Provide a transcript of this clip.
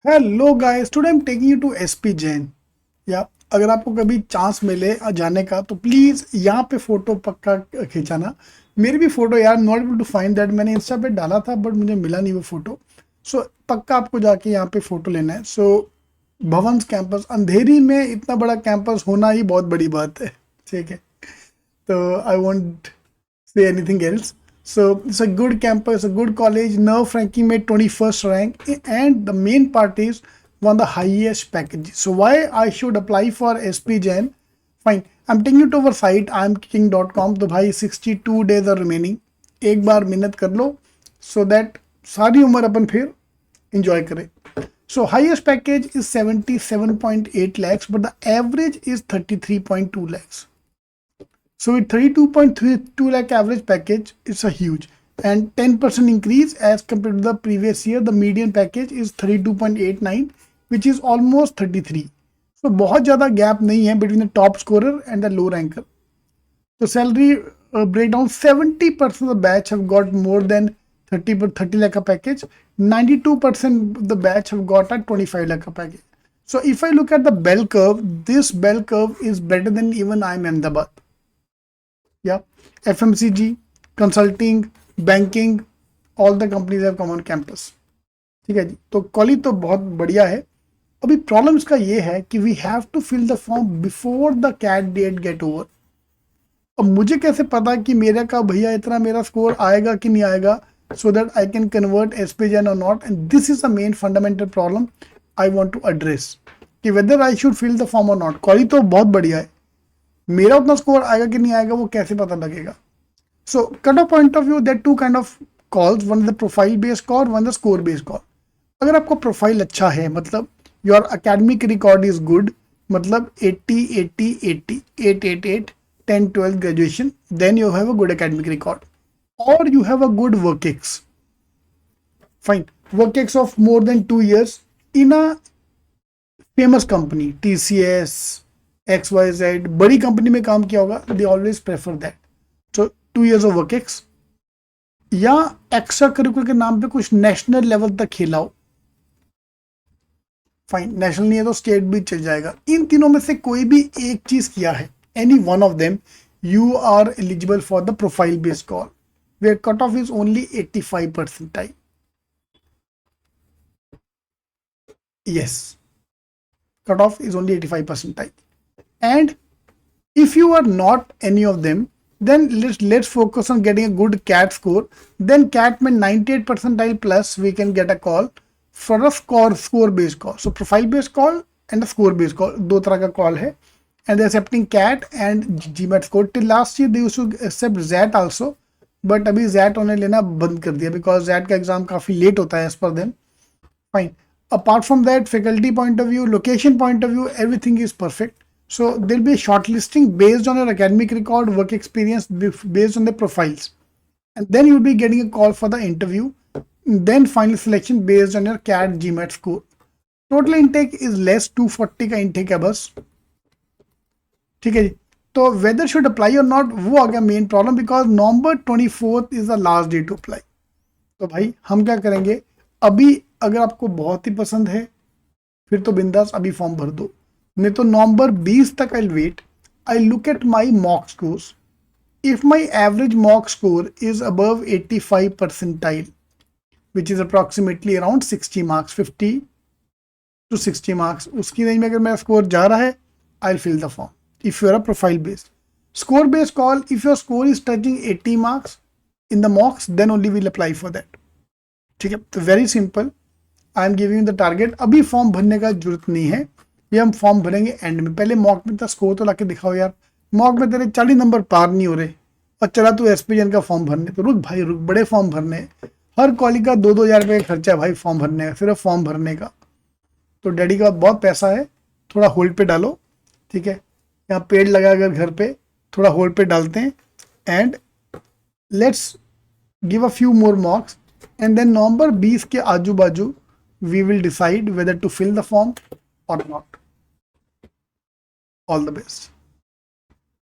Hello guys, today I am taking you to SP Jain. या अगर आपको कभी चांस मिले जाने का तो प्लीज़ यहाँ पे फ़ोटो पक्का खिंचाना। मेरी भी फ़ोटो यार not able to find that, मैंने इंस्टा पे डाला था बट मुझे मिला नहीं वो फ़ोटो। सो पक्का आपको जाके यहाँ पे फ़ोटो लेना है। सो भवंस कैंपस, अंधेरी में इतना बड़ा कैंपस होना ही बहुत बड़ी बात है। ठीक है, तो I want say anything else. So it's a good campus, a good college. Nerve ranking made 21st rank, and the main part is won the highest package. So why I should apply for SP Gen? Fine, I'm taking it over site IIMking.com. तो भाई 62 days are remaining. एक बार मेहनत कर लो so that सारी उम्र अपन फिर enjoy करें. So highest package is 77.8 lakhs, but the average is 33.2 lakhs. So with 32.32 lakh average package, it's a huge and 10% increase as compared to the previous year. The median package is 32.89, which is almost 33. So बहुत ज़्यादा gap नहीं है between the top scorer and the low ranker. So salary breakdown: 70% of the batch have got more than 30 lakh a package. 92% of the batch have got a 25 lakh a package. So if I look at the bell curve, this bell curve is better than even IIM Ahmedabad. Yeah, FMCG, consulting, banking, all the companies have come on campus. ठीक है जी, तो college तो बहुत बढ़िया है। अभी problem इसका ये है कि we have to fill the form before the CAT date get over. अब मुझे कैसे पता कि मेरा का भैया इतना मेरा स्कोर आएगा कि नहीं आएगा, so that I can convert एसपीजन और not, and this is the main fundamental problem I want to address कि whether I should fill the form और नॉट। कॉलेज तो बहुत बढ़िया है, मेरा उतना स्कोर आएगा कि नहीं आएगा वो कैसे पता लगेगा। So cut off point of view, there two kind of calls, one is the profile based call, one the score based call. अगर आपका प्रोफाइल अच्छा है, मतलब your academic record is good, मतलब 80 80 80 888 10 12 graduation, then you have a good academic record, और you have a good work ex, fine, work ex of more than 2 years in a famous company, TCS, XYZ, बड़ी company में काम किया होगा, they always prefer that. So 2 years of work ex, या extra curricular के नाम पे कुछ नेशनल लेवल तक खेला हो, फाइन, नेशनल नहीं है तो स्टेट भी चल जाएगा। इन तीनों में से कोई भी एक चीज किया है, any one of them, you are eligible for the profile based call, where cut off is only 85 percentile. Yes, cut off is only 85 percentile. And if you are not any of them, then let's focus on getting a good CAT score. Then CAT में 98 percentile plus we can get a call for a score based call. So profile based call and a score based call, दो तरह का call है, and they're accepting CAT and GMAT score. Till last year they used to accept ZAT also, but अभी ZAT उन्हें लेना बंद कर दिया because ZAT का एग्जाम काफी लेट होता है as per them. Fine. Apart from that, faculty point of view, location point of view, everything is perfect. So there'll be a shortlisting based on your academic record, work experience, based on the profiles, and then you'll be getting a call for the interview. Then final selection based on your CAT GMAT score. Total intake is less, 240 का intake है बस। ठीक है जी, तो whether should apply or not वो आ गया main problem, because November 24th is the last day to apply. तो भाई हम क्या करेंगे, अभी अगर आपको बहुत ही पसंद है फिर तो बिंदास अभी फॉर्म भर दो, नहीं तो नवंबर 20 तक I wait, I look at my mock scores. If my average mock score is above 85 percentile, which is approximately around 60 marks, 50 to 60 marks, उसकी रेंज में अगर मेरा स्कोर जा रहा है, I fill the form. If you are a profile based, score based call, if your score is touching 80 marks in the mocks, then only we'll apply for that. ठीक है, तो very simple, I am giving the target. अभी form भरने का जरूरत नहीं है, ये हम फॉर्म भरेंगे एंड में। पहले मॉक में था स्कोर तो लाके दिखाओ यार, मॉक में तेरे 40 नंबर पार नहीं हो रहे और चला तू एसपीजन का फॉर्म भरने, तो रुक भाई रुक, बड़े फॉर्म भरने, हर कॉलेज का 2-2 हज़ार रुपये का खर्चा है भाई फॉर्म भरने का, सिर्फ फॉर्म भरने का। तो डैडी का बहुत पैसा है, थोड़ा होल्ड पे डालो। ठीक है, यहाँ पेड़ लगा कर घर पे थोड़ा होल्ड पे डालते हैं, and let's give a few more मॉक्स, and then November 20 के आजू बाजू we will decide whether to fill the form or not. All the best.